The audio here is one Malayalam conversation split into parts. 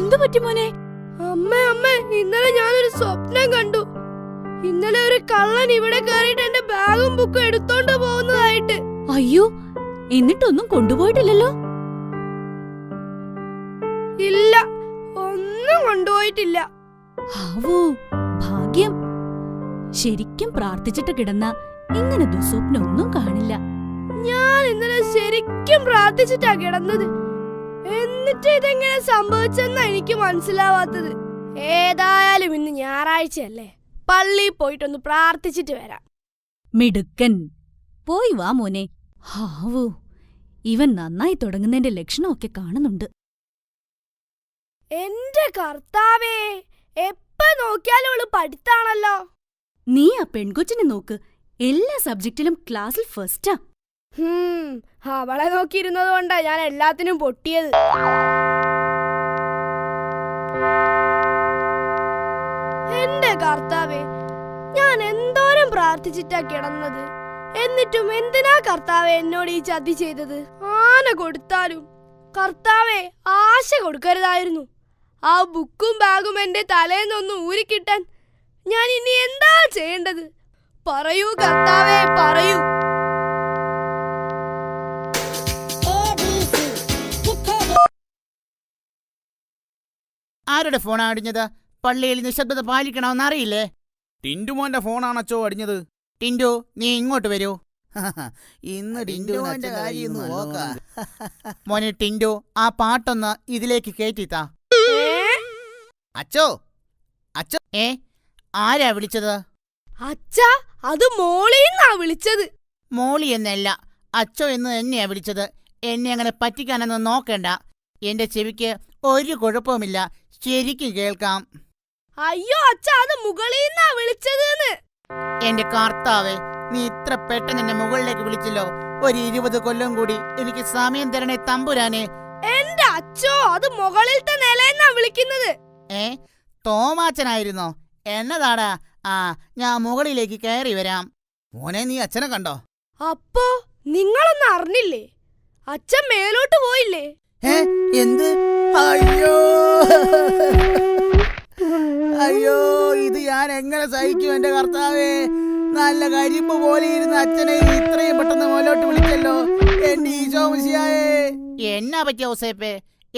എന്തു പറ്റി മോനെ? അമ്മ ഇന്നലെ ഞാനൊരു സ്വപ്നം കണ്ടു. ഇന്നലെ ഒരു കള്ളൻ ഇവിടെ കയറിയിട്ട് എന്റെ ബാഗും ബുക്കും എടുത്തോണ്ട് പോകുന്നതായിട്ട്. അയ്യോ, എന്നിട്ടൊന്നും കൊണ്ടുപോയിട്ടില്ലല്ലോ? ഇല്ല, ഒന്നും കൊണ്ടുപോയിട്ടില്ല. ആവൂ, ഭാഗ്യം. ശരിക്കും പ്രാർത്ഥിച്ചിട്ട് കിടന്ന ഇങ്ങനെ ദുസ്വപ്നം ഒന്നും കാണില്ല. ഞാൻ ഇന്നലെ ശരിക്കും പ്രാർത്ഥിച്ചിട്ടാ കിടന്നത്. എന്നിട്ട് ഇതെങ്ങനെ സംഭവിച്ചെന്നാ എനിക്ക് മനസ്സിലാവാത്തത്. ഏതായാലും ഇന്ന് ഞായറാഴ്ചയല്ലേ, പള്ളിയിൽ പോയിട്ടൊന്ന് പ്രാർത്ഥിച്ചിട്ട് വരാം. മിടുക്കൻ, പോയി വാ മോനെ. ഹാവൂ, ഇവൻ നന്നായി തുടങ്ങുന്നതിന്റെ ലക്ഷണമൊക്കെ കാണുന്നുണ്ട്. എന്റെ കർത്താവേ, എപ്പ നോക്കിയാലും അവള് പഠിത്താണല്ലോ. നീ ആ പെൺകൊച്ചിനെ നോക്ക്, എല്ലാ സബ്ജക്റ്റിലും ക്ലാസ്സിൽ ഫസ്റ്റാ. അവളെ നോക്കിയിരുന്നത് കൊണ്ടാ ഞാൻ എല്ലാത്തിനും പൊട്ടിയത്. എന്റെ കർത്താവേ, ഞാൻ എന്തോരം പ്രാർത്ഥിച്ചിട്ടാ കിടന്നത്. എന്നിട്ടും എന്തിനാ കർത്താവേ എന്നോട് ഈ ചതി ചെയ്തത്? ആന കൊടുത്താലും കർത്താവേ ആശ കൊടുക്കരുതായിരുന്നു. ആ ബുക്കും ബാഗും എന്റെ തലേന്നൊന്ന് ഊരിക്കിട്ടാൻ ഞാൻ ഇനി എന്താ ചെയ്യേണ്ടത്? പറയൂ കർത്താവേ, പറയൂ. ആരുടെ ഫോണാ അടിഞ്ഞത്? പള്ളിയിൽ നിശബ്ദത പാലിക്കണമെന്ന് അറിയില്ലേ? ടിൻറ്റുമോന്റെ ഫോണാണച്ചോ അടിഞ്ഞത്. ടിൻറ്റു, നീ ഇങ്ങോട്ട് വരൂ. ഇന്ന് മോനെ ടിൻറ്റു, ആ പാട്ടൊന്ന് ഇതിലേക്ക് കേറ്റിത്താ. അച്ചോ അച്ഛോ, ആരാ വിളിച്ചത്? അച്ഛാ, അത് മോളിന്നാ വിളിച്ചത്. മോളി എന്നല്ല, അച്ചോ എന്ന് തന്നെയാ വിളിച്ചത്. എന്നെ അങ്ങനെ പറ്റിക്കാനൊന്നും നോക്കണ്ട. എന്റെ ചെവിക്ക് ഒരു കുഴപ്പവുമില്ല, ശരിക്കും കേൾക്കാം. അയ്യോ അച്ഛാ, അത് മുകളിന്നാ വിളിച്ചത്. എന്റെ കർത്താവേ, നീ ഇത്ര പെട്ടെന്ന് എന്നെ മുകളിലേക്ക് വിളിച്ചല്ലോ. ഒരു 20 കൊല്ലം കൂടി എനിക്ക് സമയം തരണേ തമ്പുരാനെ. എന്റെ അച്ഛോ, അത് മുകളിലത്തെ നിലയെന്നാ വിളിക്കുന്നത്. തോമാച്ചനായിരുന്നോ? എന്നതാടാ? ഞാൻ മുകളിലേക്ക് കയറി വരാം. മോനെ, നീ അച്ഛനെ കണ്ടോ? അപ്പോ നിങ്ങളൊന്നും അറിഞ്ഞില്ലേ? അച്ഛൻ മേലോട്ട് പോയില്ലേ? എന്ത്? അയ്യോ അയ്യോ, ഇത് ഞാൻ എങ്ങനെ സഹിക്കും എന്റെ കർത്താവേ? നല്ല കരിമ്പ് പോലെ ഇരുന്ന അച്ഛനെ ഇത്രയും പെട്ടെന്ന് മേലോട്ട് വിളിച്ചല്ലോ. എന്റെ ഈശോ മിശിഹായേ. എന്നാ പറ്റിയ ഔസേപ്പേ?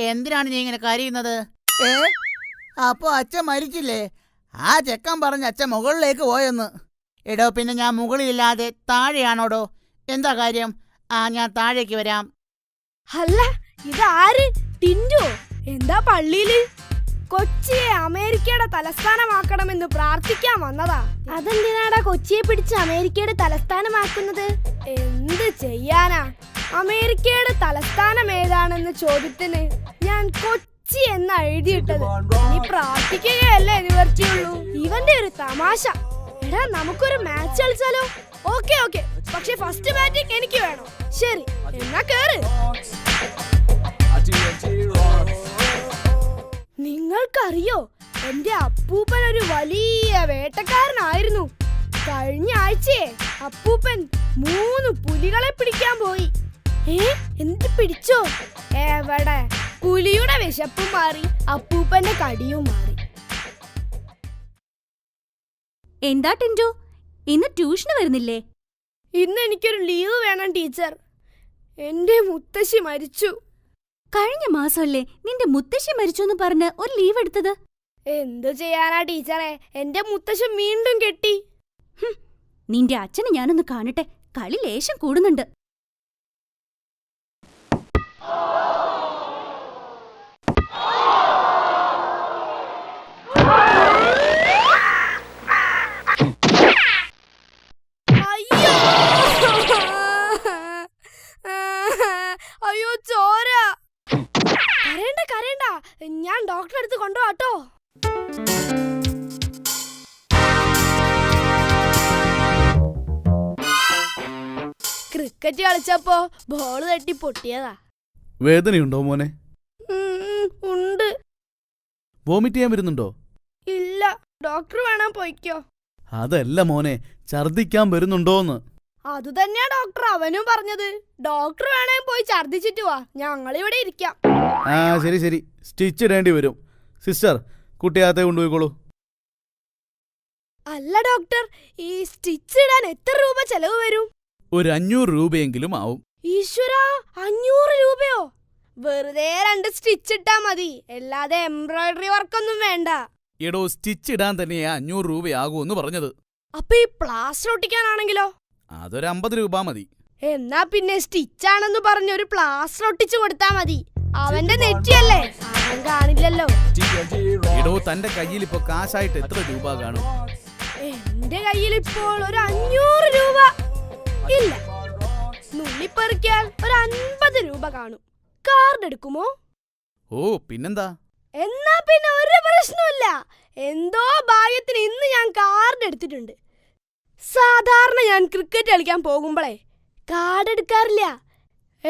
എന്തിനാണ് നീ ഇങ്ങനെ കരയുന്നത്? അപ്പൊ അച്ഛൻ മരിച്ചില്ലേ? ആ ചെക്കൻ പറഞ്ഞ അച്ഛൻ മുകളിലേക്ക് പോയെന്ന്. എടോ, പിന്നെ ഞാൻ മുകളിലില്ലാതെ താഴെയാണോടോ? എന്താ കാര്യം? ഞാൻ താഴേക്ക് വരാം. അല്ല, ഇതാര്? ടിൻറ്റു? എന്താ പള്ളിയില്? കൊച്ചിയെ അമേരിക്കയുടെ തലസ്ഥാനമാക്കണമെന്ന് പ്രാർത്ഥിക്കാൻ വന്നതാ. അതെന്തിനാടാ കൊച്ചിയെ പിടിച്ച് അമേരിക്കയുടെ തലസ്ഥാനമാക്കുന്നത്? എന്ത് ചെയ്യാനാ? അമേരിക്കയുടെ തലസ്ഥാനം ഏതാണെന്ന ചോദ്യത്തിന് ഞാൻ കൊച്ചി എന്ന് എഴുതിയിട്ടത്. ഇനി പ്രാർത്ഥിക്കുകയല്ലേ നിവർത്തിയുള്ളൂ. ഇവന്റെ ഒരു തമാശ. എടാ, നമുക്കൊരു മാച്ച് കളിച്ചാലോ? ഓക്കെ, പക്ഷെ ഫസ്റ്റ് ബാറ്റിംഗ് എനിക്ക് വേണം. ശരി, എന്നാ കേറ്. നിങ്ങൾക്കറിയോ, എന്റെ അപ്പൂപ്പൻ ഒരു വലിയ വേട്ടക്കാരനായിരുന്നു. കഴിഞ്ഞ ആഴ്ചയെ അപ്പൂപ്പൻ 3 പുലികളെ പിടിക്കാൻ പോയി. എന്ത് പിടിച്ചോ? എവിടെ? പുലിയുടെ വിശപ്പും മാറി, അപ്പൂപ്പന്റെ കടിയും മാറി. എന്താ ടിൻറ്റു, ഇന്ന് ട്യൂഷന് വരുന്നില്ലേ? ഇന്ന് എനിക്കൊരു ലീവ് വേണം ടീച്ചർ. എന്റെ മുത്തശ്ശി മരിച്ചു. കഴിഞ്ഞ മാസമല്ലേ നിന്റെ മുത്തശ്ശി മരിച്ചെന്ന് പറഞ്ഞ് ഒരു ലീവ് എടുത്തത്? എന്തു ചെയ്യാനാ ടീച്ചറെ, എന്റെ മുത്തശ്ശൻ വീണ്ടും കെട്ടി. നിന്റെ അച്ഛനെ ഞാനൊന്ന് കാണട്ടെ, കളി ലേശം കൂടുന്നുണ്ട്. അയ്യോ, ചോര. കരയണ്ട, ഞാൻ ഡോക്ടറെ അടുത്ത് കൊണ്ടുപോട്ടോ. ക്രിക്കറ്റ് കളിച്ചപ്പോ ബോള് തട്ടി പൊട്ടിയതാ. വേദനയുണ്ടോ മോനെ? ഉണ്ട്. വോമിറ്റ് ചെയ്യാൻ വരുന്നുണ്ടോ? ഇല്ല, ഡോക്ടർ വേണം പോയിക്കോ. അതല്ല മോനെ, ഛർദിക്കാൻ വരുന്നുണ്ടോന്ന്. അതുതന്നെയാ ഡോക്ടർ അവനും പറഞ്ഞത്. ഡോക്ടർ വേണേ പോയി ഛർദിച്ചിട്ട് വാ, ഞങ്ങളിവിടെ ഇരിക്കാം. ശരി, സ്റ്റിച്ച് ഇടേണ്ടി വരും. സിസ്റ്റർ കുട്ടിയകത്തെ കൊണ്ടുപോയിക്കോളൂ. അല്ല ഡോക്ടർ, ഈ സ്റ്റിച്ച് ഇടാൻ എത്ര രൂപ ചെലവ് വരും? ഒരു 500 രൂപയെങ്കിലും ആവും. ഈശ്വരാ, 500 രൂപയോ? വെറുതെ 2 സ്റ്റിച്ച് ഇട്ടാ മതി, അല്ലാതെ എംബ്രോയിഡറി വർക്കൊന്നും വേണ്ട. എടോ, സ്റ്റിച്ച് ഇടാൻ തന്നെയാ 500 രൂപയാകുമെന്ന് പറഞ്ഞത്. അപ്പൊ ഈ പ്ലാസ്റ്റർ ഒട്ടിക്കാനാണെങ്കിലോ? അതൊരു 50 രൂപ മതി. എന്നാ പിന്നെ സ്റ്റിച്ചാണെന്ന് പറഞ്ഞ് ഒരു പ്ലാസ്റ്റർ ഒട്ടിച്ചു കൊടുത്താ മതി. അവന്റെ നെറ്റിയല്ലേ, അവൻ കാണില്ലല്ലോ. എടോ, തന്റെ കയ്യിൽ ഇപ്പൊ കാശായിട്ട് എത്ര രൂപ കാണും? എന്റെ കയ്യിൽ ഇപ്പോൾ ഒരു 500 രൂപ ഇല്ല. നുള്ളിപ്പെറുക്കിയാൽ ഒരു 50 രൂപ കാണും. കാർഡ് എടുക്കുമോ? ഓ, പിന്നെന്താ? എന്നാ പിന്നെ ഒരു പ്രശ്നമില്ല. എന്തോ ഭാഗ്യത്തിന് ഇന്ന് ഞാൻ കാർഡ് എടുത്തിട്ടുണ്ട്. സാധാരണ ഞാൻ ക്രിക്കറ്റ് കളിക്കാൻ പോകുമ്പോഴേ കാർഡ് എടുക്കാറില്ല.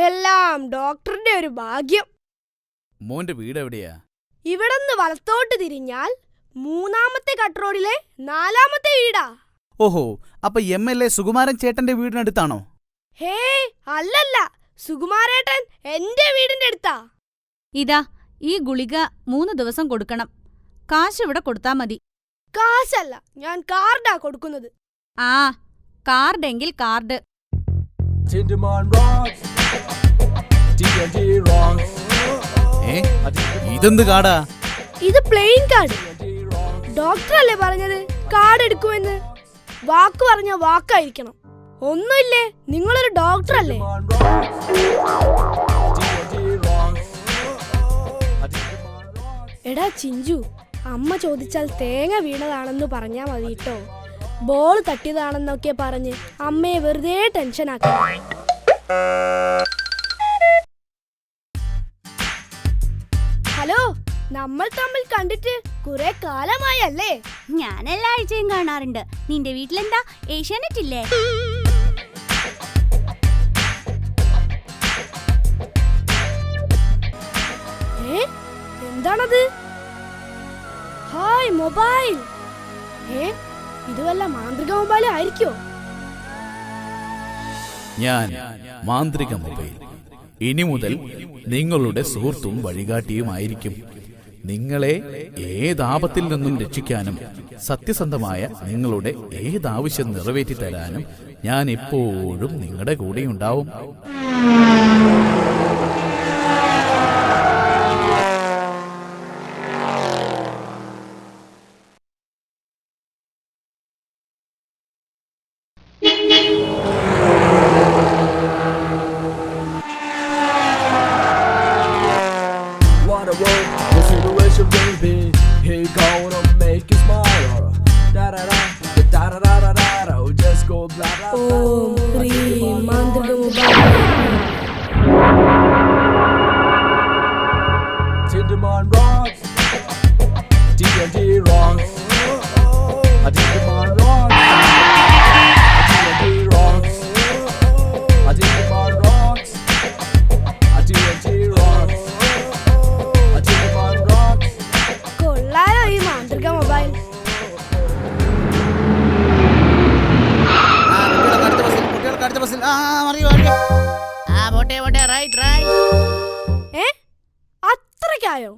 എല്ലാം ഡോക്ടറുടെ ഒരു ഭാഗ്യം. മോന്റെ വീട് എവിടെയാ? ഇവിടുന്ന് വലത്തോട്ട് തിരിഞ്ഞാൽ 3ാമത്തെ കട്ട് റോഡിലെ 4ാമത്തെ വീടാ. ഓഹോ, അപ്പൊ MLA സുകുമാരൻ ചേട്ടന്റെ വീടിനടുത്താണോ? ഹേ, അല്ലല്ല, സുകുമാരേട്ടൻ എന്റെ വീടിന്റെ അടുത്താ. ഇതാ, ഈ ഗുളിക 3 ദിവസം കൊടുക്കണം. കാശ് ഇവിടെ കൊടുത്താ മതി. കാശല്ല, ഞാൻ കാർഡാ കൊടുക്കുന്നത്. ആ, കാർഡെങ്കിൽ കാർഡ്. ഇതെന്ത് കാർഡാ? ഇത് പ്ലെയിൻ കാർഡ്. ഡോക്ടറല്ലേ പറഞ്ഞത് കാർഡ് എടുക്കുമെന്ന്? വാക്ക് പറഞ്ഞ വാക്കായിരിക്കണം. ഒന്നുമില്ലേ, നിങ്ങളൊരു ഡോക്ടറല്ലേ? എടാ ചിഞ്ചു, അമ്മ ചോദിച്ചാൽ തേങ്ങ വീണതാണെന്ന് പറഞ്ഞാ മതി ട്ടോ. ബോൾ തട്ടിയതാണെന്നൊക്കെ പറഞ്ഞ് അമ്മയെ വെറുതെ ടെൻഷനാക്കി. ഹലോ, നമ്മൾ തമ്മിൽ കണ്ടിട്ട് കുറെ കാലമായല്ലേ? ഞാൻ എല്ലാ ആഴ്ചയും കാണാറുണ്ട്. നിന്റെ വീട്ടിലെന്താ ഏഷ്യാനെറ്റ് ഇല്ലേ? എന്താണത്? Hi mobile. ഇത് വല്ല മാന്ത്രിക മൊബൈൽ ആയിരിക്കോ? ഞാൻ മാന്ത്രിക മൊബൈൽ. ഇനി മുതൽ നിങ്ങളുടെ സുഹൃത്തും വഴികാട്ടിയുമായിരിക്കും. നിങ്ങളെ ഏതാപത്തിൽ നിന്നും രക്ഷിക്കാനും സത്യസന്ധമായ നിങ്ങളുടെ ഏതാവശ്യം നിറവേറ്റി തരാനും ഞാൻ എപ്പോഴും നിങ്ങളുടെ കൂടെയുണ്ടാവും. He gonna make you smile. Da da da da da da da da da. Just go blah blah blah. ഓം ഹ്രീം മാന്ത്രിക mobile. Tinderman rocks. D&D rocks. A Tinderman rocks. A D&D rocks. A Tinderman rocks. A D&D rocks. A Tinderman rocks. കൊള്ളാലോ ഈ മാന്ത്രിക മൊബൈൽ. കുട്ടികൾക്ക് അടുത്ത ബസ്സിൽ പോട്ടെ റൈറ്റ്. അത്രയ്ക്കായോ?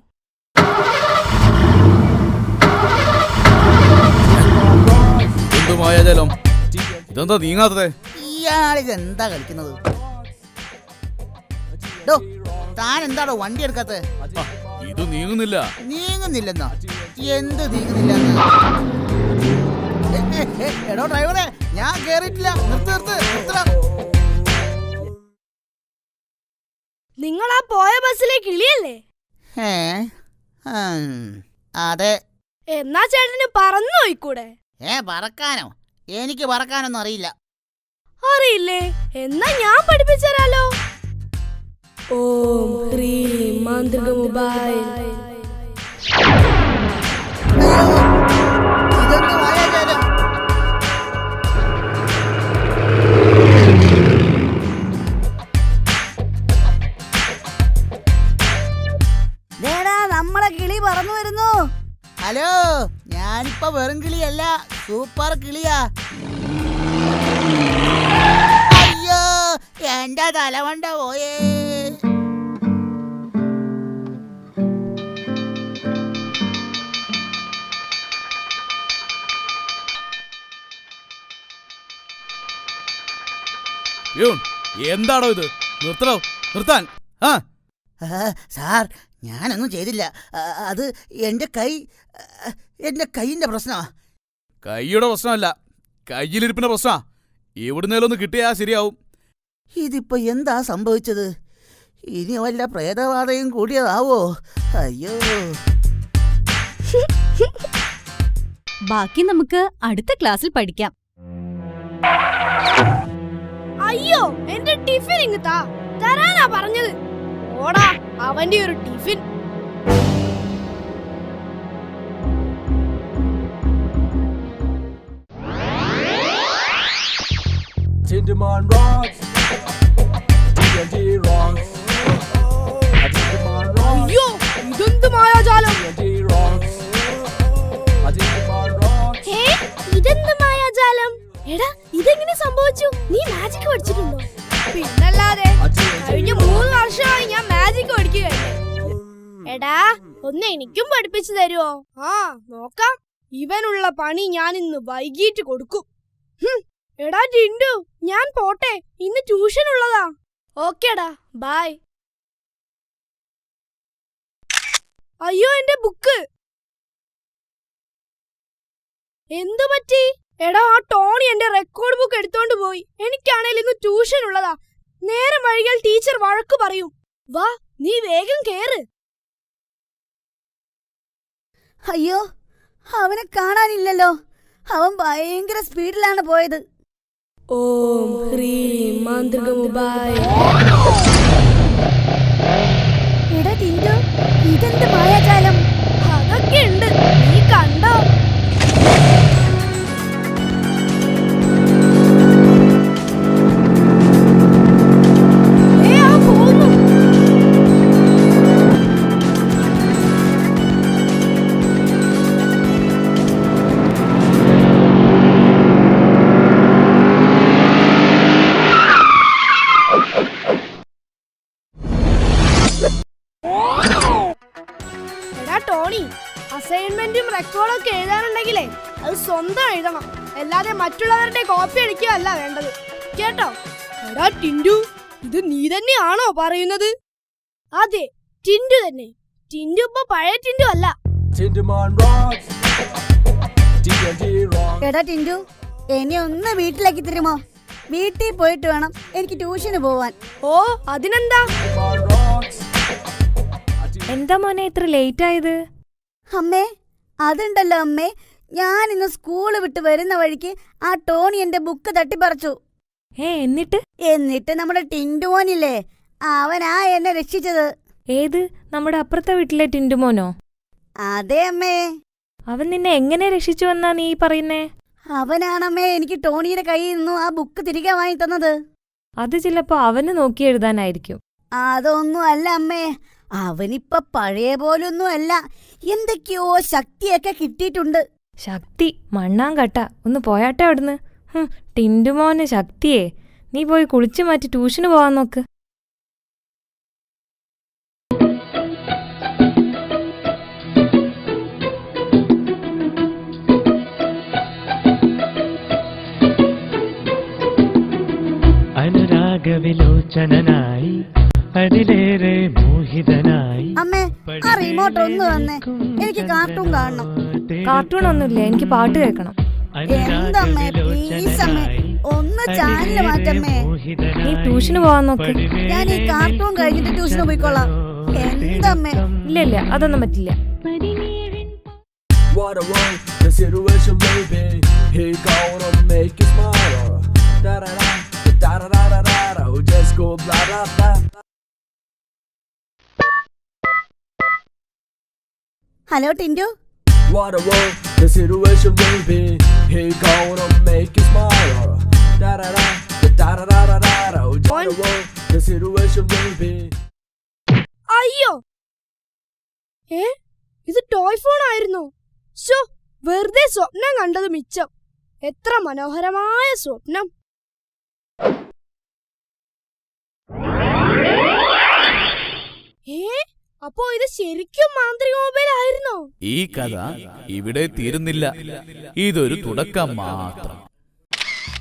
എന്തുമായ ജലം? ഇതെന്താ നീങ്ങാത്തത്? ഇയാളിതെന്താ കളിക്കുന്നത്? ഡോ, താൻ എന്താടോ വണ്ടി എടുക്കാത്ത? ഇത് നീങ്ങുന്നില്ല. നീങ്ങുന്നില്ലെന്നോ? എന്ത് നീങ്ങുന്നില്ലെന്ന്? എടോ ഡ്രൈവറെ, ഞാൻ കേറിയിട്ടില്ല. നിർത്തണം. നിങ്ങൾ ആ പോയ ബസ്സിലെ കിളിയല്ലേ? അതെ. എന്നാ ചേട്ടന് പറന്നു പോയിക്കൂടെ? പറക്കാനോ? എനിക്ക് പറക്കാനൊന്നും അറിയില്ല. അറിയില്ലേ? എന്നാ ഞാൻ പഠിപ്പിച്ചരാലോ. ഓം ഹ്രീം മാന്ത്രിക മൊബൈൽ. ഇതൊന്നും മായാജാലം. നമ്മളെ കിളി പറന്നു വരുന്നു. ഹലോ, ഞാനിപ്പോ വെറും കിളിയല്ല, സൂപ്പർ കിളിയാ. അയ്യോ, എന്റെ തലവണ്ട പോയേ. പ്യൂൺ, എന്താണോ ഇത്? നിർത്തണോ, നിർത്താൻ. ആ സാർ, ഞാനൊന്നും ചെയ്തില്ല. അത് എൻ്റെ കൈയിൻ്റെ പ്രശ്നമാ. കൈയുടെ പ്രശ്നമല്ല, കയ്യിലിരിപ്പിന്റെ പ്രശ്നമാ. എവിടുന്നേലൊന്ന് കിട്ടിയാ ശരിയാവും. ഇതിപ്പോ എന്താ സംഭവിച്ചത്? ഇനി വല്ല പ്രേതബാധയും കൂടിയതാവോ? അയ്യോ. ബാക്കി നമുക്ക് അടുത്ത ക്ലാസ്സിൽ പഠിക്കാം. അയ്യോ, എന്റെ ടിഫിൻ ഇങ്ങ് തരാനാ പറഞ്ഞത്. ഓടാ അവന്റെ ഒരു tiffin. Tinderman rocks. TNT rocks. Tinderman rocks. അയ്യോ, ഇതെന്ത് മായാജാലം. TNT rocks. Tinderman rocks. ഇതെന്ത് മായാജാലം? എടാ, ഇതെങ്ങനെ സംഭവിച്ചു? നീ മാജിക് പഠിച്ചിട്ടുണ്ടോ? പിന്നല്ലാതെ കഴിഞ്ഞ 3 വർഷമായി ഞാൻ മാജിക് പഠിക്കുകയല്ലേ. എടാ, ഒന്ന് എനിക്കും പഠിപ്പിച്ചു തരുമോ? ആ നോക്കാം. ഇവനുള്ള പണി ഞാൻ ഇന്ന് വൈകിട്ട് കൊടുക്കും. എടാ ടിൻഡു, ഞാൻ പോട്ടെ, ഇന്ന് ട്യൂഷൻ ഉള്ളതാ. ഓക്കേടാ, ബൈ. അയ്യോ, എന്റെ ബുക്ക് എന്തു പറ്റി? എടാ, ആ ടോണി എന്റെ റെക്കോർഡ് ബുക്ക് എടുത്തോണ്ട് പോയി. എനിക്കാണേൽ ഇന്ന് ട്യൂഷൻ ഉള്ളതാ. നേരം വൈകിയാൽ ടീച്ചർ വഴക്ക് പറയും. വാ, നീ വേഗം കേറ്. അയ്യോ, അവനെ കാണാനില്ലല്ലോ. അവൻ ഭയങ്കര സ്പീഡിലാണ് പോയത്. ഓം ഹ്രീം മാന്ത്രികമുപായ. എടാ ടിൻഡു, ഇതെന്ത് മായാജാലം? അതൊക്കെ ഉണ്ട്, നീ കണ്ടോ? ടോണി, അസൈൻമെന്റും റെക്കോർഡൊക്കെ എഴുതാനുണ്ടെങ്കിലേ അത് സ്വന്തം എഴുതണം. അല്ലാതെ മറ്റുള്ളവരുടെ കോപ്പി അടിക്കുകയല്ല വേണ്ടത്, കേട്ടോ? എടാ ടിൻഡു, ഇത് നീ തന്നെയാണോ പറയുന്നത്? അതെ, ടിൻഡു തന്നെ. ടിൻഡു ഇപ്പൊ പഴയ ടിൻഡു അല്ല. Tinderman rocks. TNT rocks. എടാ ടിൻഡു, എന്നെ ഒന്ന് വീട്ടിലേക്ക് തരുമോ? വീട്ടിൽ പോയിട്ട് വേണം എനിക്ക് ട്യൂഷന് പോവാൻ. ഓ, അതിനെന്താ? Tinderman rocks. എന്താ മോനെ ഇത്ര ലേറ്റ് ആയത്? അമ്മേ, അതുണ്ടല്ലോ അമ്മേ, ഞാൻ ഇന്ന് സ്കൂള് വിട്ട് വരുന്ന വഴിക്ക് ആ ടോണി എന്റെ ബുക്ക് തട്ടിപ്പറിച്ചു. എന്നിട്ട് നമ്മുടെ ടിൻഡുമോനില്ലേ, അവനാ എന്നെ രക്ഷിച്ചത്. ഏത്, നമ്മുടെ അപ്പുറത്തെ വീട്ടിലെ ടിൻഡുമോനോ? അതെ അമ്മേ. അവൻ നിന്നെ എങ്ങനെ രക്ഷിച്ചു എന്നാ നീ പറയുന്നേ? അവനാണമ്മേ എനിക്ക് ടോണിയുടെ കയ്യിൽ നിന്നും ആ ബുക്ക് തിരികെ വാങ്ങി തന്നത്. അത് ചിലപ്പോ അവന് നോക്കി എഴുതാനായിരിക്കും. അതൊന്നും അല്ല അമ്മേ, അവനിപ്പ പഴയ പോലൊന്നും അല്ല. എന്തൊക്കെയോ ശക്തിയൊക്കെ കിട്ടിയിട്ടുണ്ട്. ശക്തി മണ്ണാങ്കട്ട, ഒന്ന് പോയാട്ടെ അവിടുന്ന്. ടിൻഡുമോന് ശക്തിയേ? നീ പോയി കുളിച്ചു മാറ്റി ട്യൂഷന് പോവാൻ നോക്ക്. അനുരാഗവിലോചനായി അതിലേറെ മോഹിതനായി. അമ്മേ, ആ റിമോട്ട് ഒന്ന് തന്നെ, എനിക്ക് കാർട്ടൂൺ കാണണം. കാർട്ടൂൺ ഒന്നുമില്ല, എനിക്ക് പാട്ട് കേൾക്കണം. എന്തമ്മേ, പ്ലീസ് അമ്മേ, ഒന്ന് ചാനല് മാറ്റമ്മേ. നീ ട്യൂഷന് പോവാൻ നോക്ക്. ഞാൻ ഈ കാർട്ടൂൺ കഴിഞ്ഞിട്ട് ട്യൂഷന് പോയിക്കോളാം. എന്തമ്മേ? ഇല്ല, അതൊന്നും പറ്റില്ല. What a world, the situation may be. He gonna make you smile. Da da da da da da da da. Just go blah blah blah. Hello Tindu. What a world, the situation may be. He gonna make you smile. Da da da da da da da da. What a world, the situation may be. അയ്യോ, ഇത് ടോയ് ഫോൺ ആയിരുന്നു. ശോ, വെറുതെ സ്വപ്നം കണ്ടത് മിച്ചം. എത്ര മനോഹരമായ സ്വപ്നം. അപ്പോ ഇത് ശരിക്കും മാന്ത്രിക മൊബൈൽ ആയിരുന്നോ? ഈ കഥ ഇവിടെ തീരുന്നില്ല. ഇതൊരു തുടക്കം മാത്രം.